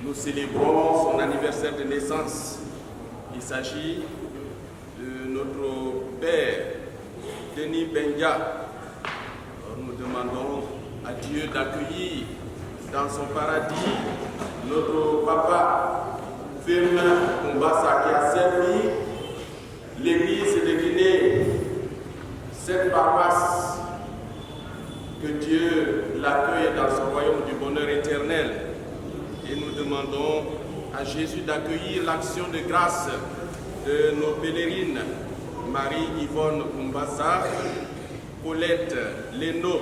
Nous célébrons son anniversaire de naissance. Il s'agit de notre père, Denis Benja. Nous demandons à Dieu d'accueillir dans son paradis notre papa, Firmin Kumbasa, qui a servi l'Église de Guinée, cette paroisse. Que Dieu l'accueille dans son royaume du bonheur éternel. Et nous demandons à Jésus d'accueillir l'action de grâce de nos pèlerines, Marie-Yvonne Kumbasa, Colette Leno,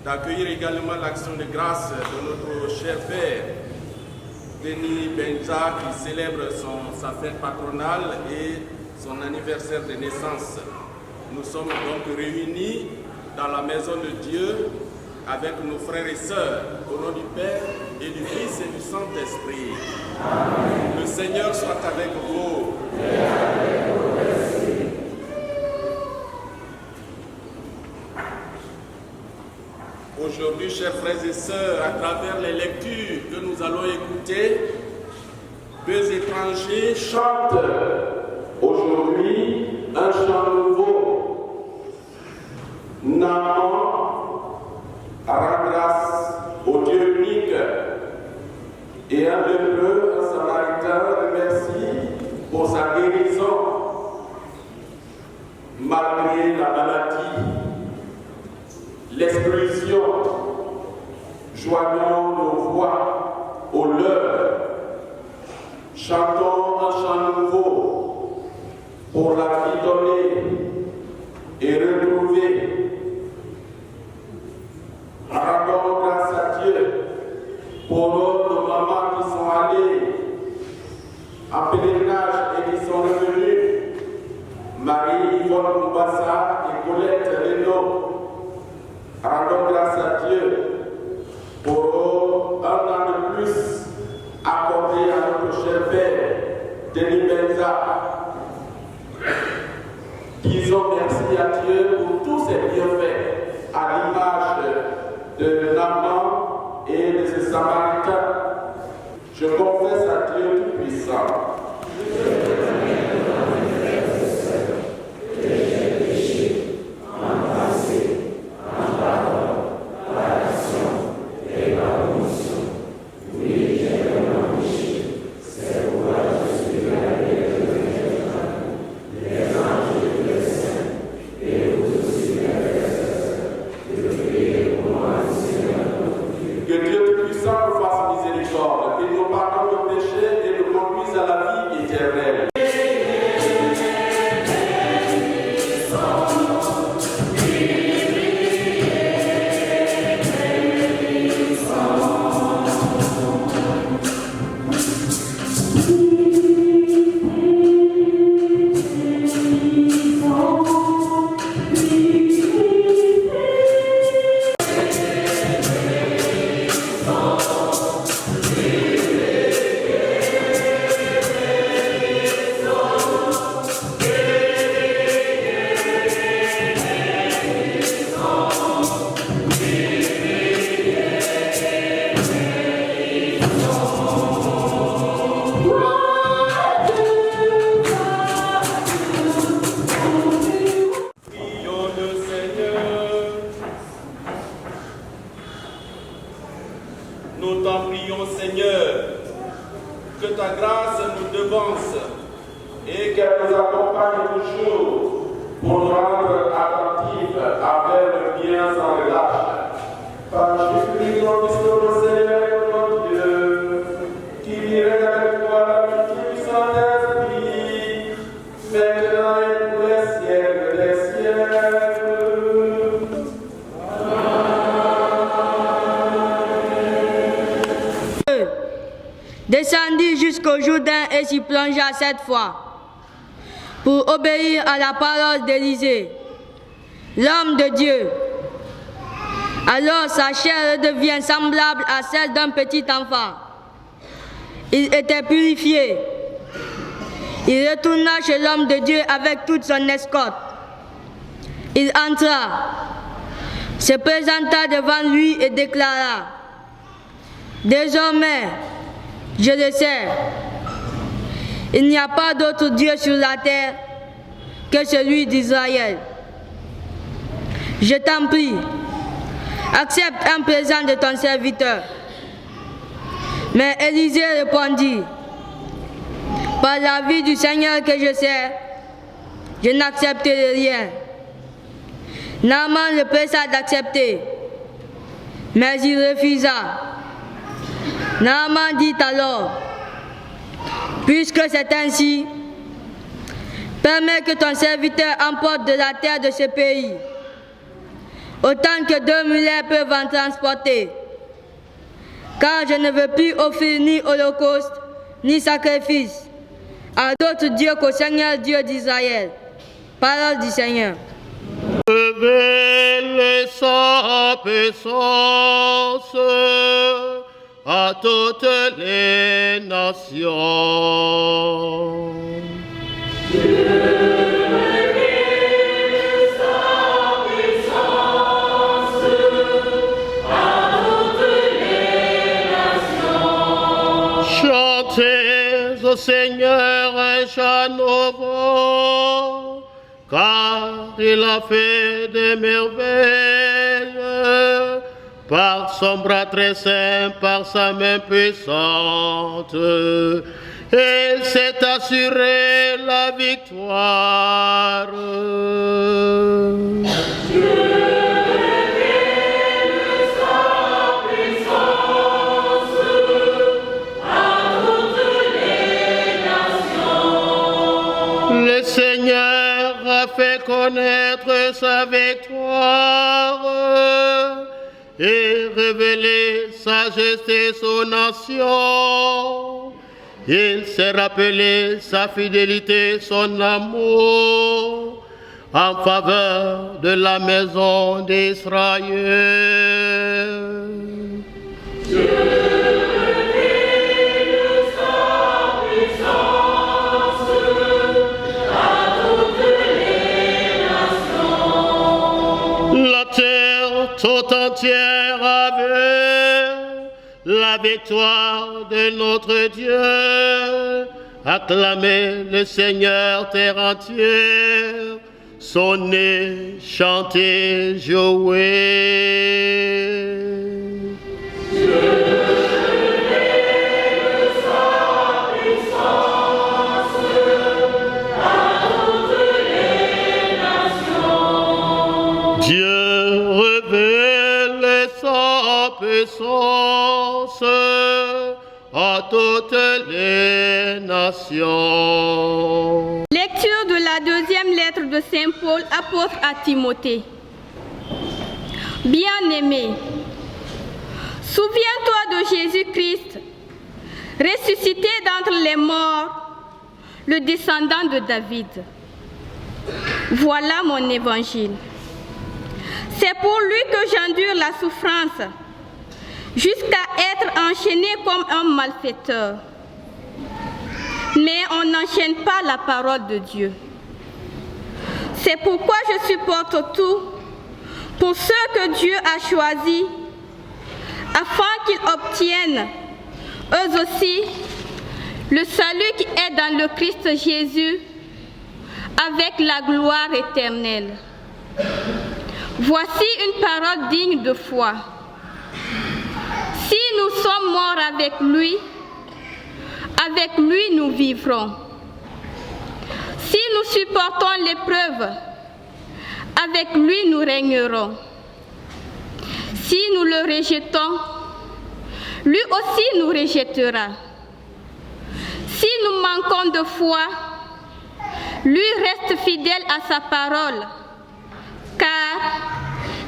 d'accueillir également l'action de grâce de notre cher père, Denis Benja, qui célèbre sa fête patronale et son anniversaire de naissance. Nous sommes donc réunis dans la maison de Dieu avec nos frères et sœurs, au nom du Père et du Fils et du Saint-Esprit. Le Seigneur soit avec vous. Et avec votre esprit. Aujourd'hui, chers frères et sœurs, à travers les lectures que nous allons écouter, deux étrangers chantent aujourd'hui un chant nouveau. Naaman rend grâce au Dieu unique et un lépreux, un samaritain, remercie pour sa guérison malgré la maladie, l'exclusion. Joignons nos voix au leur, chantons un chant nouveau pour la vie donnée et retrouvée. Rendons grâce à Dieu pour nos mamans qui sont allées en pèlerinage et qui sont revenues. Marie-Yvonne Kumbasa et Colette Leno. Rendons grâce à Dieu pour un an de plus accordé à notre cher père, Denis Benja. Disons merci à Dieu pour tous ses bienfaits, à l'image de Naaman et de ce Samaritain. Je confesse à Dieu Tout-Puissant. Que Dieu Tout-Puissant prions, Seigneur, que ta grâce nous devance et qu'elle nous accompagne toujours pour nous rendre attentifs avec le bien sans relâche. Par Jésus-Christ, notre Seigneur, notre Dieu, qui vit avec toi l'amitié du Saint-Esprit, maintenant et pour les siècles des siècles. Descendit jusqu'au Jourdain et s'y plongea 7 fois pour obéir à la parole d'Élisée, l'homme de Dieu. Alors sa chair devient semblable à celle d'un petit enfant. Il était purifié. Il retourna chez l'homme de Dieu avec toute son escorte. Il entra, se présenta devant lui et déclara: désormais, je le sais, il n'y a pas d'autre Dieu sur la terre que celui d'Israël. Je t'en prie, accepte un présent de ton serviteur. Mais Élisée répondit: par la vie du Seigneur que je sais, je n'accepterai rien. Naaman le pressa d'accepter, mais il refusa. Naaman dit alors: puisque c'est ainsi, permets que ton serviteur emporte de la terre de ce pays, autant que 2 mulets peuvent en transporter, car je ne veux plus offrir ni holocauste, ni sacrifice à d'autres dieux qu'au Seigneur Dieu d'Israël. Parole du Seigneur. Révèle sa puissance à toutes les nations. Chantez au Seigneur un chant nouveau, car il a fait des merveilles. Par son bras très saint, par sa main puissante, il s'est assuré la victoire. Le Seigneur a fait connaître sa victoire et révélé sa justice aux nations. Il s'est rappelé sa fidélité, son amour en faveur de la maison d'Israël. La terre tout entière a vu la victoire de notre Dieu. Acclamez le Seigneur, terre entière. Sonnez, chantez, jouez. Dieu révèle sa puissance à toutes les nations. Lecture de la deuxième lettre de Saint Paul, apôtre à Timothée. Bien-aimé, souviens-toi de Jésus-Christ, ressuscité d'entre les morts, le descendant de David. Voilà mon évangile. C'est pour lui que j'endure la souffrance, jusqu'à être enchaîné comme un malfaiteur. Mais on n'enchaîne pas la parole de Dieu. C'est pourquoi je supporte tout pour ceux que Dieu a choisis, afin qu'ils obtiennent, eux aussi, le salut qui est dans le Christ Jésus, avec la gloire éternelle. Voici une parole digne de foi. Si nous sommes morts avec lui nous vivrons. Si nous supportons l'épreuve, avec lui nous régnerons. Si nous le rejetons, lui aussi nous rejettera. Si nous manquons de foi, lui reste fidèle à sa parole, car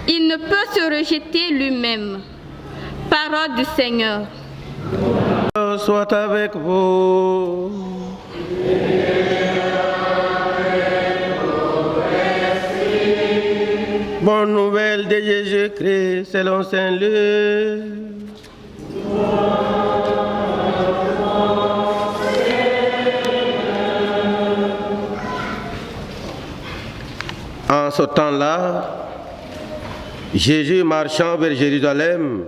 il ne peut se rejeter lui-même. Parole du Seigneur. Soit avec vous. Bonne nouvelle de Jésus-Christ selon Saint Luc. En ce temps-là, Jésus, marchant vers Jérusalem,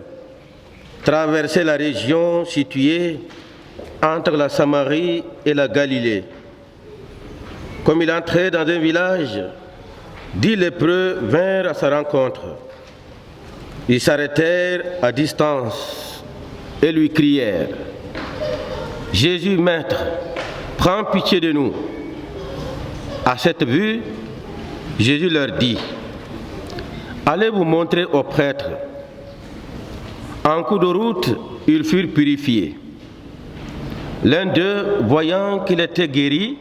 traversait la région située entre la Samarie et la Galilée. Comme il entrait dans un village, 10 lépreux vinrent à sa rencontre. Ils s'arrêtèrent à distance et lui crièrent : « Jésus, Maître, prends pitié de nous. » À cette vue, Jésus leur dit : « Allez vous montrer aux prêtres. » En cours de route, ils furent purifiés. L'un d'eux, voyant qu'il était guéri,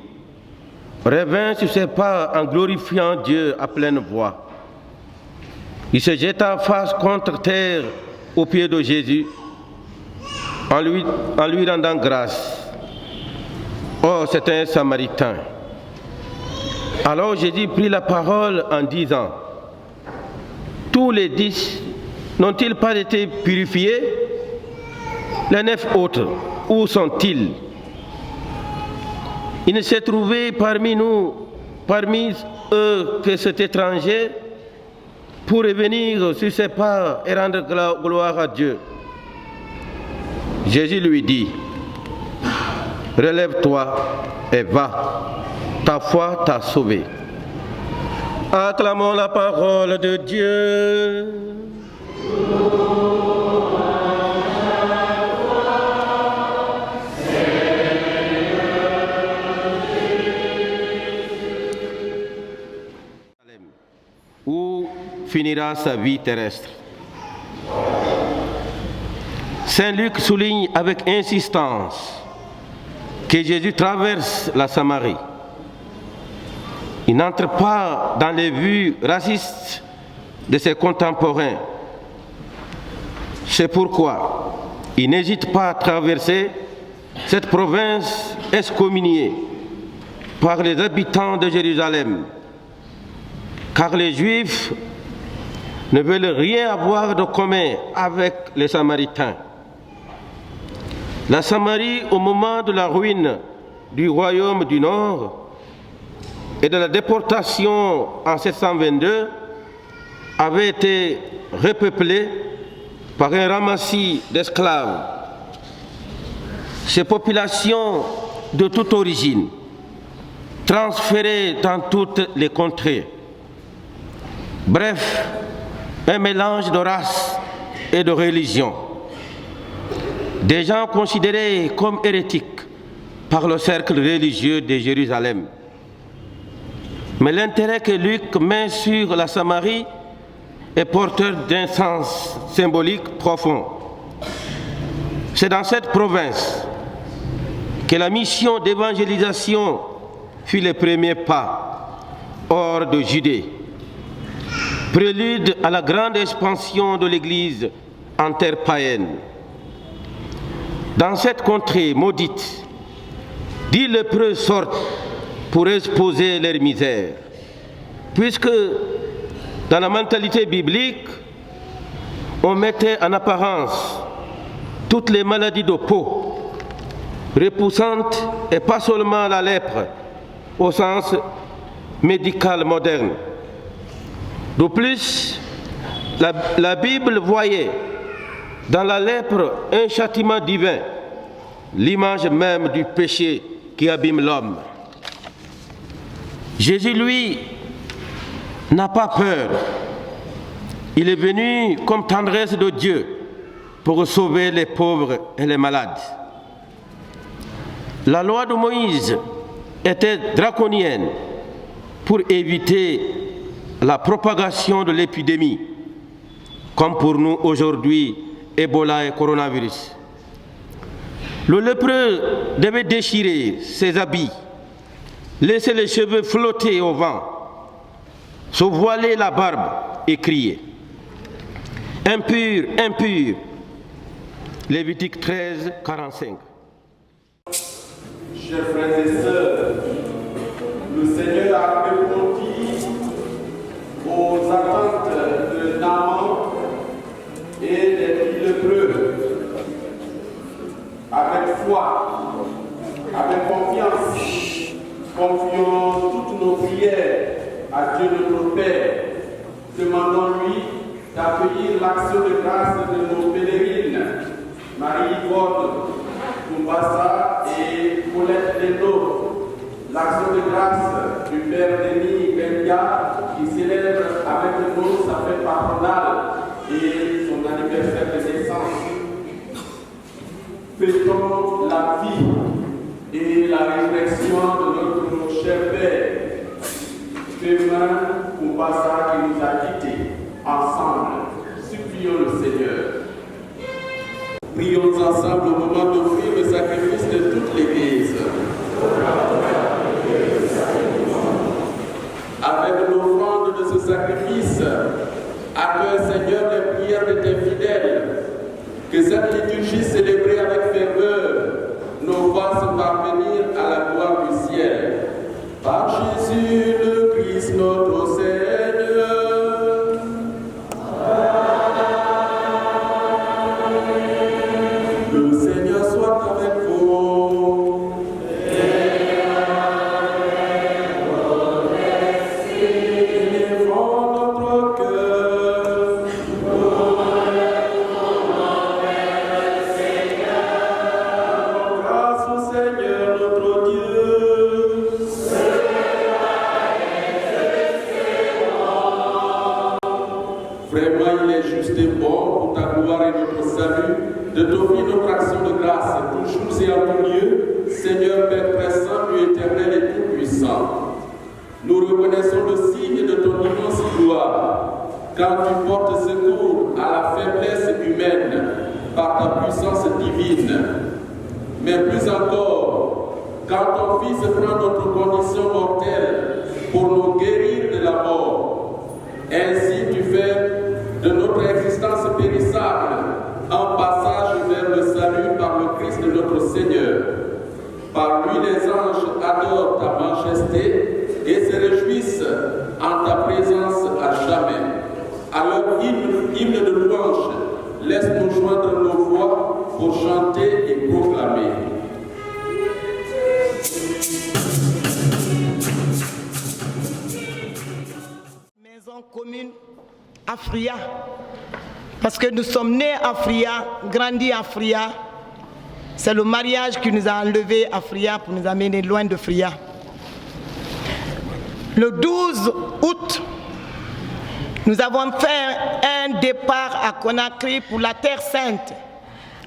revint sur ses pas en glorifiant Dieu à pleine voix. Il se jeta face contre terre aux pieds de Jésus en lui rendant grâce. Or, c'était un Samaritain. Alors Jésus prit la parole en disant : « Tous les 10 n'ont-ils pas été purifiés? Les 9 autres, où sont-ils? Il ne s'est trouvé parmi eux que cet étranger pour revenir sur ses pas et rendre gloire à Dieu. » Jésus lui dit : « Relève-toi et va, ta foi t'a sauvé. » Acclamons la parole de Dieu. Où finira sa vie terrestre. Saint Luc souligne avec insistance que Jésus traverse la Samarie. Il n'entre pas dans les vues racistes de ses contemporains. C'est pourquoi il n'hésite pas à traverser cette province excommuniée par les habitants de Jérusalem, car les Juifs ne veulent rien avoir de commun avec les Samaritains. La Samarie, au moment de la ruine du royaume du Nord et de la déportation en 722, avait été repeuplée par un ramassis d'esclaves. Ces populations de toute origine, transférées dans toutes les contrées. Bref, un mélange de race et de religion. Des gens considérés comme hérétiques par le cercle religieux de Jérusalem. Mais l'intérêt que Luc met sur la Samarie est porteur d'un sens symbolique profond. C'est dans cette province que la mission d'évangélisation fit les premiers pas hors de Judée, prélude à la grande expansion de l'Église en terre païenne. Dans cette contrée maudite, 10 lépreux sortent pour exposer leur misère, puisque dans la mentalité biblique, on mettait en apparence toutes les maladies de peau, repoussantes et pas seulement la lèpre au sens médical moderne. De plus, la Bible voyait dans la lèpre un châtiment divin, l'image même du péché qui abîme l'homme. Jésus, lui, n'a pas peur. Il est venu comme tendresse de Dieu pour sauver les pauvres et les malades. La loi de Moïse était draconienne pour éviter la propagation de l'épidémie, comme pour nous aujourd'hui, Ebola et coronavirus. Le lépreux devait déchirer ses habits, laisser les cheveux flotter au vent, se voiler la barbe et crier. Impur, impur. Lévitique 13, 45. Chers frères et sœurs, le Seigneur a répondu aux attentes de Naaman et des lépreux avec foi, avec confiance. Confions toutes nos prières à Dieu notre Père. Demandons-lui d'accueillir l'action de grâce de nos pèlerines, Marie-Yvonne Kumbassa et Colette Lendo. L'action de grâce du Père Denis Benga qui célèbre avec nous sa fête patronale et son anniversaire de naissance. Fêtons la vie et la résurrection de notre cher Père, Firmin Kumbassa qui nous a quittés. Ensemble, supplions le Seigneur. Prions ensemble au moment d'offrir le sacrifice de toute l'Église. Avec l'offrande de ce sacrifice, accueille Seigneur les prières de tes fidèles. Que cette liturgie célébrée avec ferveur nous fasse parvenir à la gloire du ciel. Par Jésus le Christ notre Seigneur. Le Seigneur soit avec vous. Élevons notre cœur. Grâce au Seigneur notre Dieu. Vraiment, il est juste et bon pour ta gloire et notre salut de t'offrir notre action de grâce, toujours et en tout lieu, Seigneur Père très saint, Dieu éternel et tout-puissant. Nous reconnaissons le signe de ton immense gloire, quand tu portes secours à la faiblesse humaine par ta puissance divine. Mais plus encore, quand ton Fils prend notre condition mortelle pour nous guérir de la mort, ainsi tu fais de notre existence périssable un passage vers le salut par le Christ de notre Seigneur. Par lui, les anges adorent ta majesté et se réjouissent en ta présence à jamais. Alors, hymne de louange, laisse-nous joindre nos voix pour chanter et proclamer. Maison commune Afria. Parce que nous sommes nés à Fria, grandis à Fria. C'est le mariage qui nous a enlevés à Fria pour nous amener loin de Fria. Le 12 août, nous avons fait un départ à Conakry pour la Terre Sainte.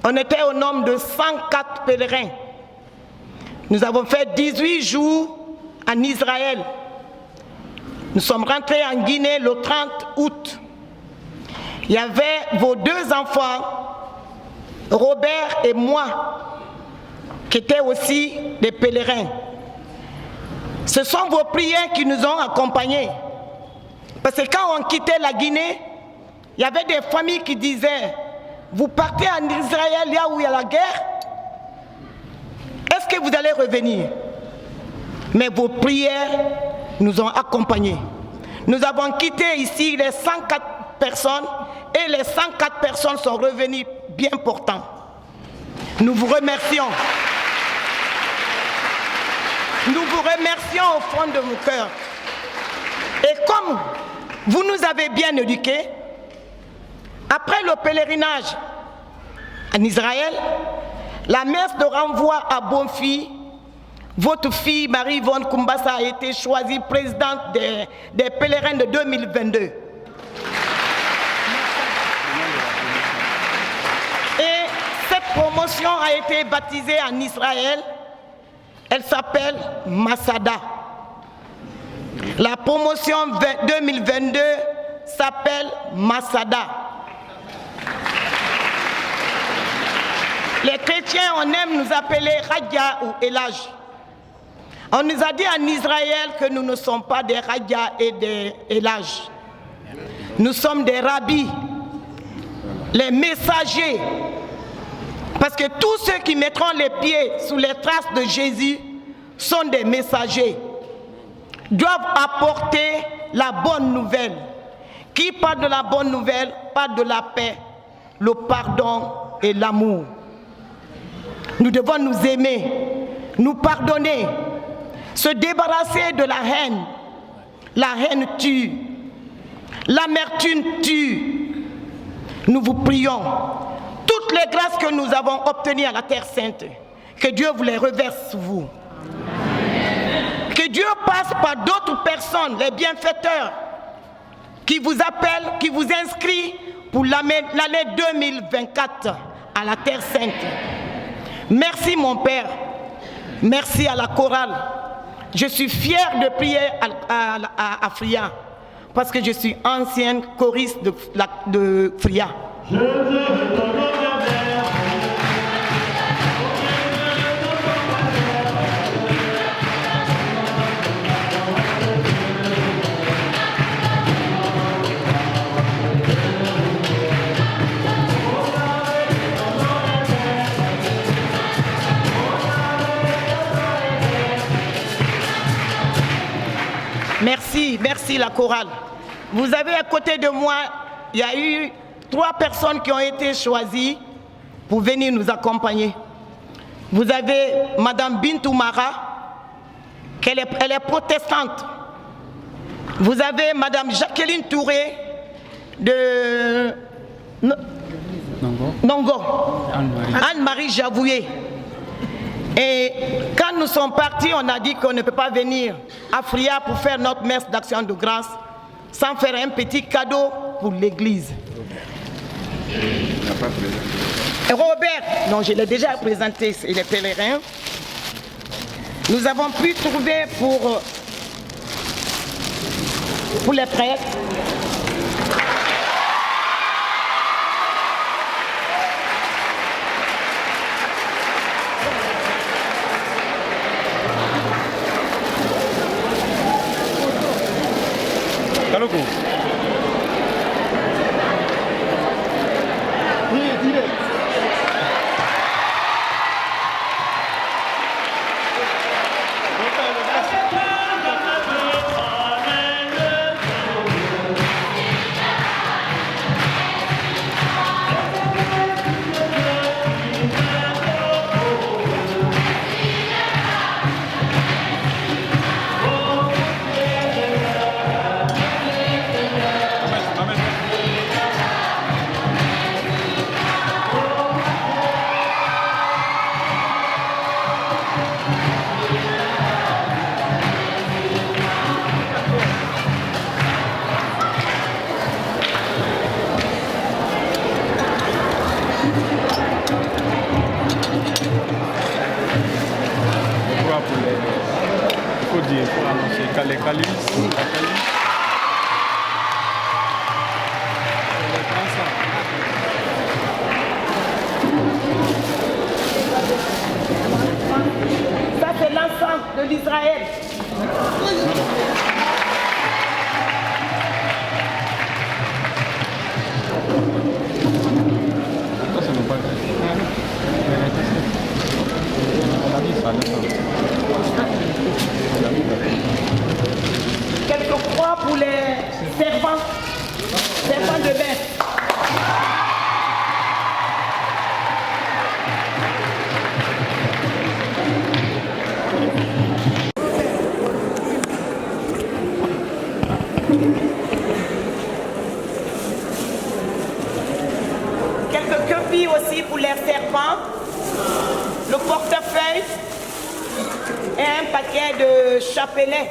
On était au nombre de 104 pèlerins. Nous avons fait 18 jours en Israël. Nous sommes rentrés en Guinée le 30 août. Il y avait vos deux enfants, Robert et moi, qui étaient aussi des pèlerins. Ce sont vos prières qui nous ont accompagnés. Parce que quand on quittait la Guinée, il y avait des familles qui disaient, vous partez en Israël, là où il y a la guerre, est-ce que vous allez revenir? Mais vos prières nous ont accompagnés. Nous avons quitté ici les 104 personnes et les 104 personnes sont revenues bien portantes. Nous vous remercions. Nous vous remercions au fond de mon cœur. Et comme vous nous avez bien éduqués, après le pèlerinage en Israël, la messe de renvoi à Bonfi, votre fille Marie-Yvonne Kumbassa a été choisie présidente des pèlerins de 2022. promotion a été baptisée en Israël. Elle s'appelle Masada. La promotion 2022 s'appelle Masada. Les chrétiens, on aime nous appeler Radia ou Elage. On nous a dit en Israël que nous ne sommes pas des Radia et des Elage. Nous sommes des rabbis, les messagers. Parce que tous ceux qui mettront les pieds sous les traces de Jésus sont des messagers. Doivent apporter la bonne nouvelle. Qui parle de la bonne nouvelle parle de la paix, le pardon et l'amour. Nous devons nous aimer, nous pardonner, se débarrasser de la haine. La haine tue, l'amertume tue. Nous vous prions, toutes les grâces que nous avons obtenues à la Terre Sainte, que Dieu vous les reverse sur vous. Que Dieu passe par d'autres personnes, les bienfaiteurs, qui vous appellent, qui vous inscrivent pour l'année 2024 à la Terre Sainte. Merci mon Père, merci à la chorale. Je suis fière de prier à Fria, parce que je suis ancienne choriste de Fria. Merci la chorale. Vous avez à côté de moi, il y a eu 3 personnes qui ont été choisies pour venir nous accompagner. Vous avez Madame Bintou Mara, elle est protestante. Vous avez Madame Jacqueline Touré de Nongo, Anne-Marie Javoué. Et quand nous sommes partis, on a dit qu'on ne peut pas venir à Fria pour faire notre messe d'action de grâce sans faire un petit cadeau pour l'église. Robert, non, je l'ai déjà présenté, c'est les pèlerins. Nous avons pu trouver pour les prêtres. Ça, c'est l'ensemble de l'Israël. Quelques croix pour les servants de bain. Quelques quepilles aussi pour les servants, le portefeuille et un paquet de chapelets.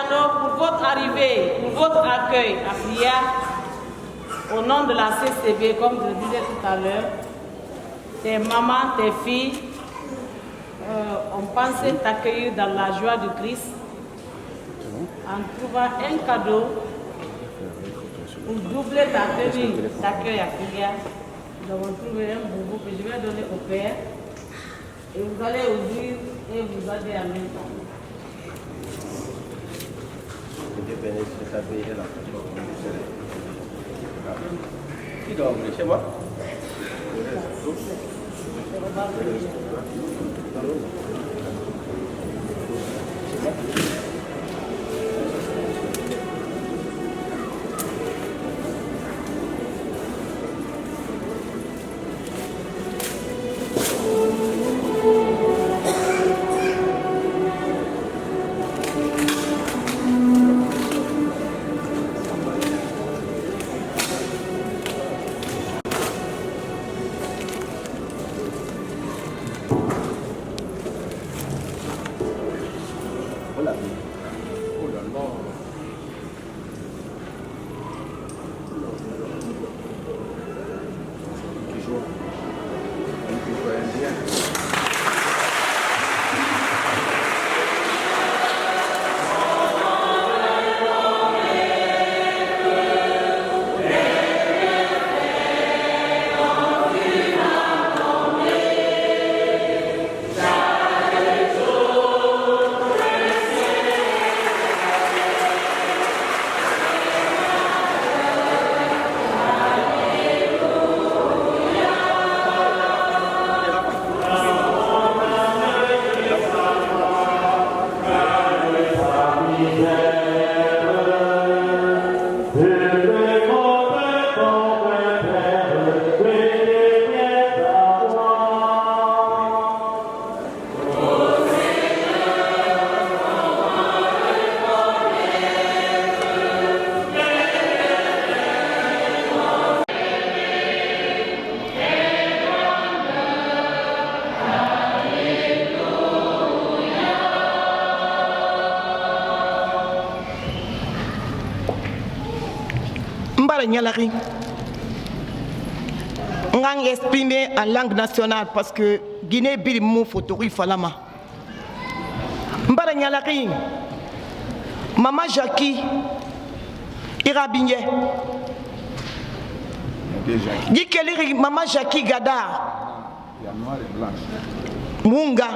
alors pour votre arrivée, pour votre accueil à Fria, au nom de la CCB, comme je le disais tout à l'heure, tes mamans, tes filles ont pensé t'accueillir dans la joie du Christ en trouvant un cadeau pour doubler ta tenue d'accueil à Fria. Nous avons trouvé un boubou que je vais donner au Père et vous allez ouvrir et vous allez en même temps. Qui doit ouvrir chez moi? Nyalari. On va exprimer en langue nationale parce que Guinée birimou photori falama. Mbara Nyalari. Maman Jackie Irabinye. Dikeli Maman Jackie Gadar. Munga.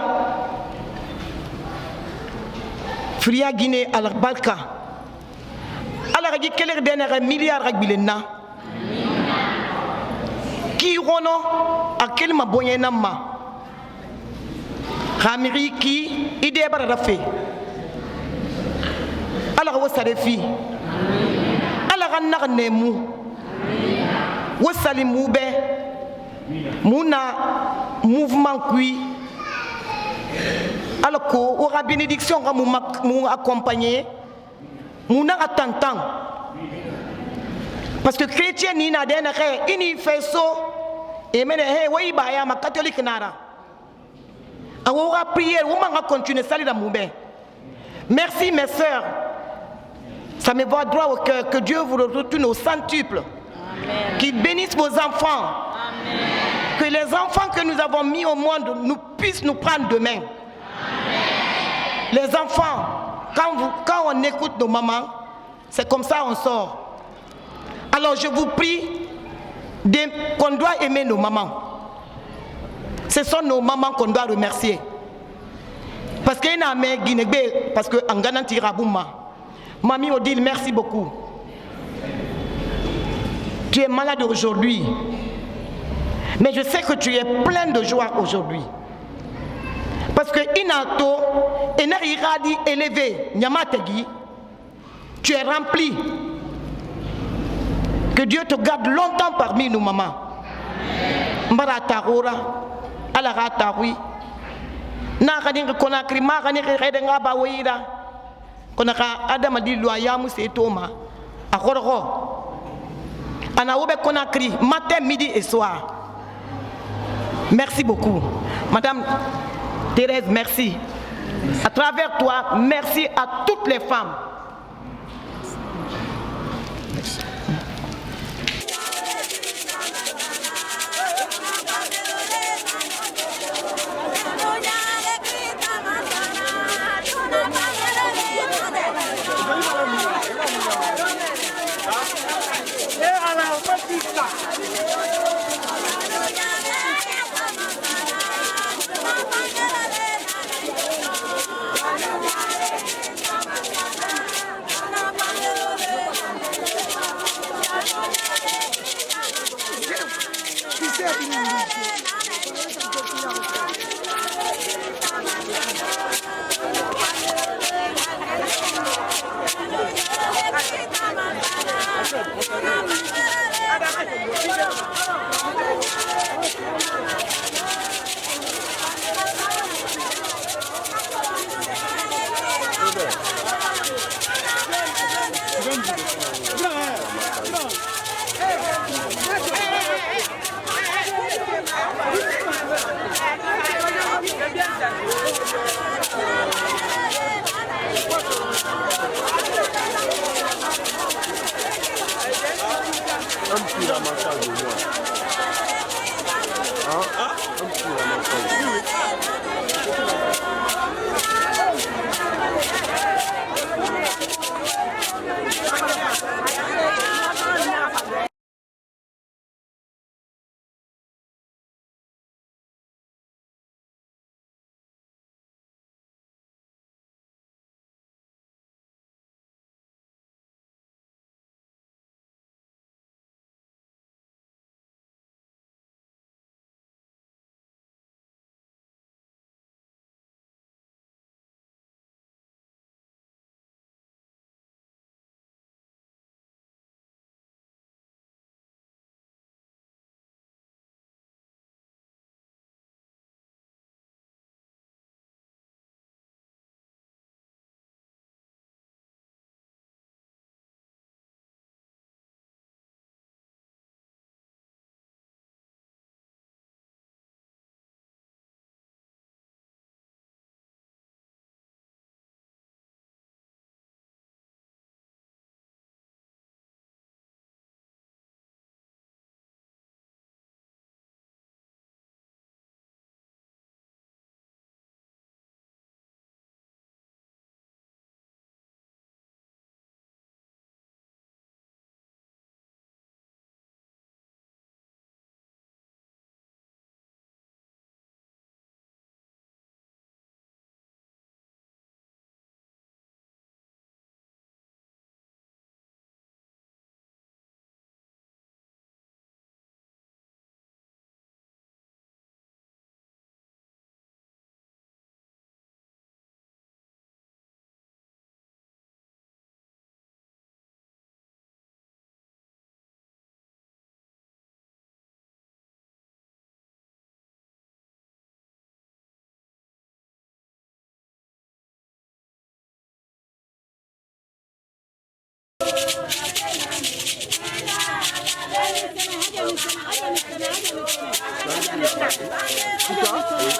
Fria Guinée al-Balka. Alors, il y a des milliards de bilena. Qui rono à quel ma boyenama. Ramiri qui idée barafe. Alors, où ça les filles? Alors, on a nemu. Où ça les moube? Mouna mouvement qui. Alors, où la bénédiction va m'accompagner. Mouna attendant parce que chrétien ni na dena re ini feso et mene he wai ba ya ma catholique nara awa prière ou manga continuer salir la moube. Merci mes sœurs, ça me va droit au cœur. Que Dieu vous retourne au centuple. Qu'il bénisse vos enfants. Amen. Que les enfants que nous avons mis au monde nous puissent nous prendre demain. Amen. Les enfants, quand on écoute nos mamans, c'est comme ça on sort. Alors je vous prie qu'on doit aimer nos mamans. Ce sont nos mamans qu'on doit remercier. Parce qu'il y a un Guinée, parce que en Ghana Tirabouma, Mamie Odile, merci beaucoup. Tu es malade aujourd'hui, mais je sais que tu es plein de joie aujourd'hui. Parce que Inato, Enarigadi élevé, Nyamategi, tu es rempli. Que Dieu te garde longtemps parmi nous, maman. Mbaratarora, Alaratawi, Nakaning Konakri, Makanik Redenga Bawira, Konaka Adamadi Loyamu Setoma, Akoro, Anaoube Konakri, matin, midi et soir. Merci beaucoup. Madame Thérèse, merci. À travers toi, merci à toutes les femmes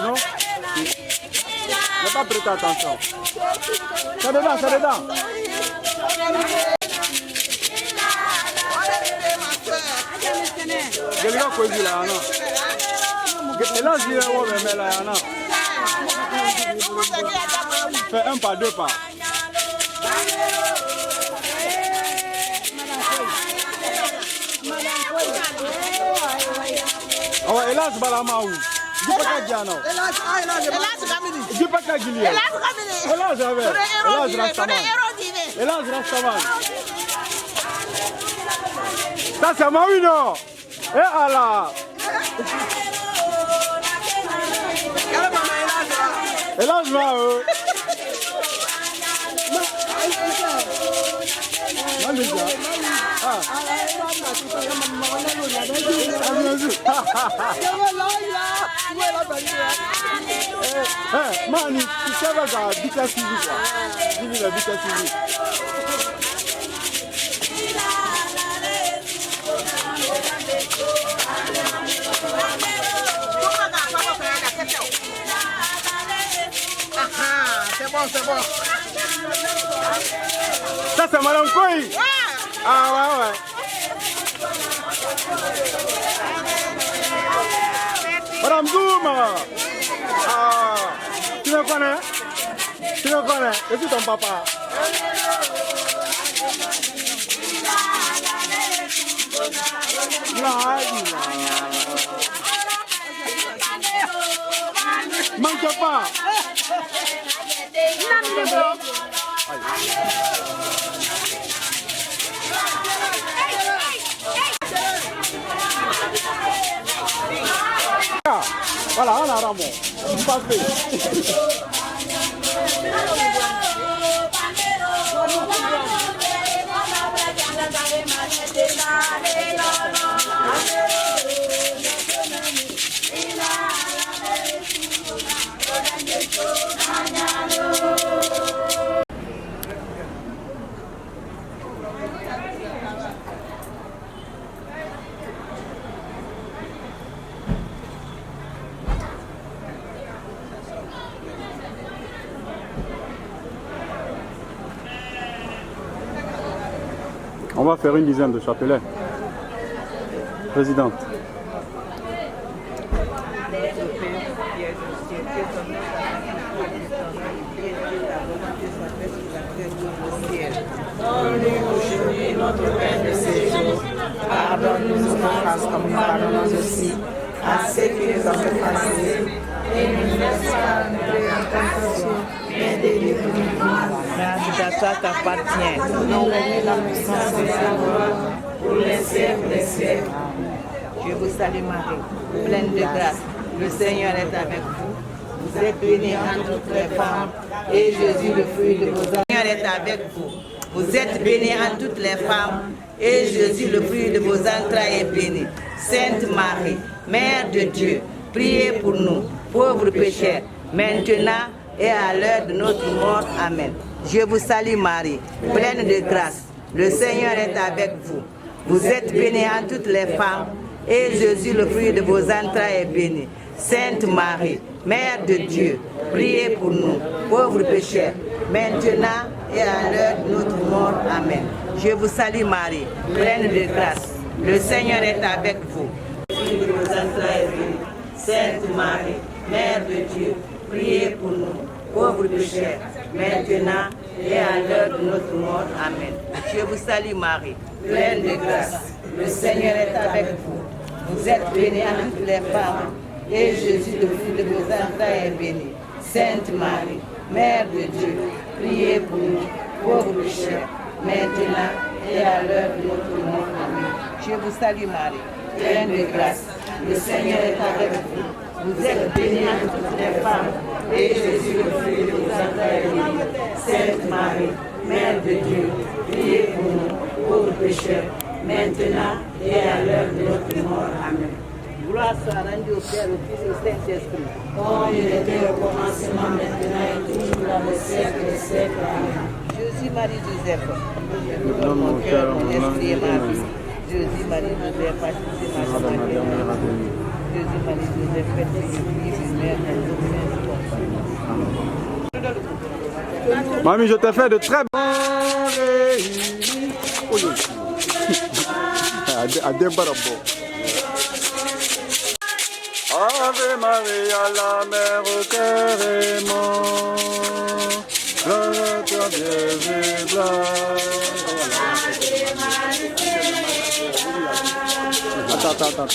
Non? N'ai pas prêté attention. C'est dedans, c'est dedans. Quelqu'un peut dire là, non? Et là, je dirais, ouais, mais là, non. Fais un pas, deux pas. Oh, Elas Balamaou. Dis pas qu'à Diana. Elas Kamini. Dis pas qu'à Gilles. Elas Kamini. Elas Javel. Elas Rastaman. Elas Rastaman. Ça c'est Maui non? Eh Allah. Elas Mao. Mani, tu sais pas ça, Bika TV quoi. Dis la Bika TV. C'est bon, c'est bon. Ça c'est Madame Koui. Ah ouais, ouais. Madame Zouma. Ah, tu me connais? Tu me connais? Et puis ton papa? Manque pas. Voilà, on a Ramon. Parfait. On va faire une dizaine de chapelets. Présidente. Donne-nous aujourd'hui notre pain de ce jour. Pardonne-nous nos offenses comme nous pardonnons aussi à ceux qui nous ont fait passer. Et ne nous laisse pas entrer en tentation, mais délivre-nous du mal. Grâce à toi t'appartient. Nous la puissance et la gloire pour les siècles des siècles. Je vous salue Marie, pleine de grâce. Le Seigneur est avec vous. Vous êtes bénie entre toutes les femmes, et Jésus, le fruit de vos entrailles, est avec vous. Vous êtes bénie entre toutes les femmes, et Jésus, le fruit de vos entrailles, est béni. Sainte Marie, Mère de Dieu, priez pour nous, pauvres pécheurs, maintenant et à l'heure de notre mort. Amen. Je vous salue Marie, pleine de grâce. Le Seigneur est avec vous. Vous êtes bénie entre toutes les femmes, et Jésus, le fruit de vos entrailles, est béni. Sainte Marie, Mère de Dieu, priez pour nous, pauvres pécheurs, maintenant et à l'heure de notre mort. Amen. Je vous salue Marie, pleine de grâce. Le Seigneur est avec vous. Le fruit de vos entrailles est béni. Sainte Marie, Mère de Dieu, priez pour nous, pauvres pécheurs, maintenant et à l'heure de notre mort. Amen. Je vous salue Marie, pleine de grâce. Le Seigneur est avec vous. Vous êtes bénie entre toutes les femmes, et Jésus, le fruit de vos entrailles, est béni. Sainte Marie, Mère de Dieu, priez pour nous, pauvres pécheurs, maintenant et à l'heure de notre mort. Amen. Je vous salue Marie, pleine de grâce. Le Seigneur est avec vous. Vous êtes bénie entre toutes les femmes, et Jésus, le fruit de vos entrailles, est béni. Sainte Marie, Mère de Dieu, priez pour nous, pauvres pécheurs, maintenant et à l'heure de notre mort. Amen. Gloire soit rendue au Père, au Fils et au Saint-Esprit. Comme il était au commencement, maintenant et toujours dans le siècle des siècles. Amen. Jésus, Jésus, Marie, Joseph, mon cœur, mon esprit et ma vie. Jésus, Marie, Joseph, Jésus, Marie, Joseph, Père, Mamie, je t'ai fait de très bons Ave Maria, la mère au cœur aimant, gloire à toi, Vierge blanche. Attends.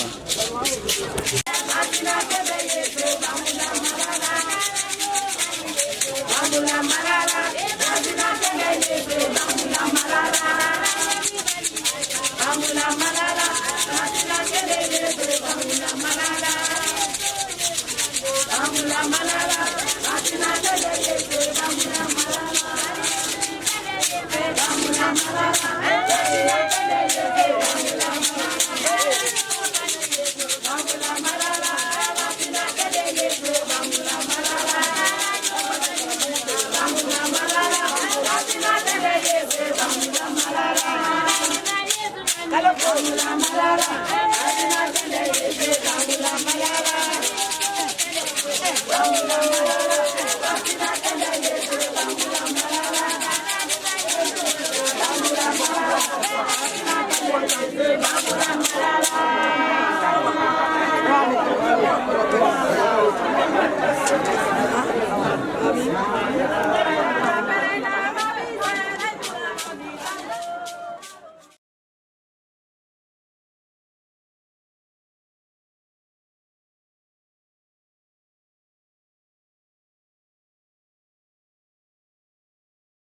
Malala,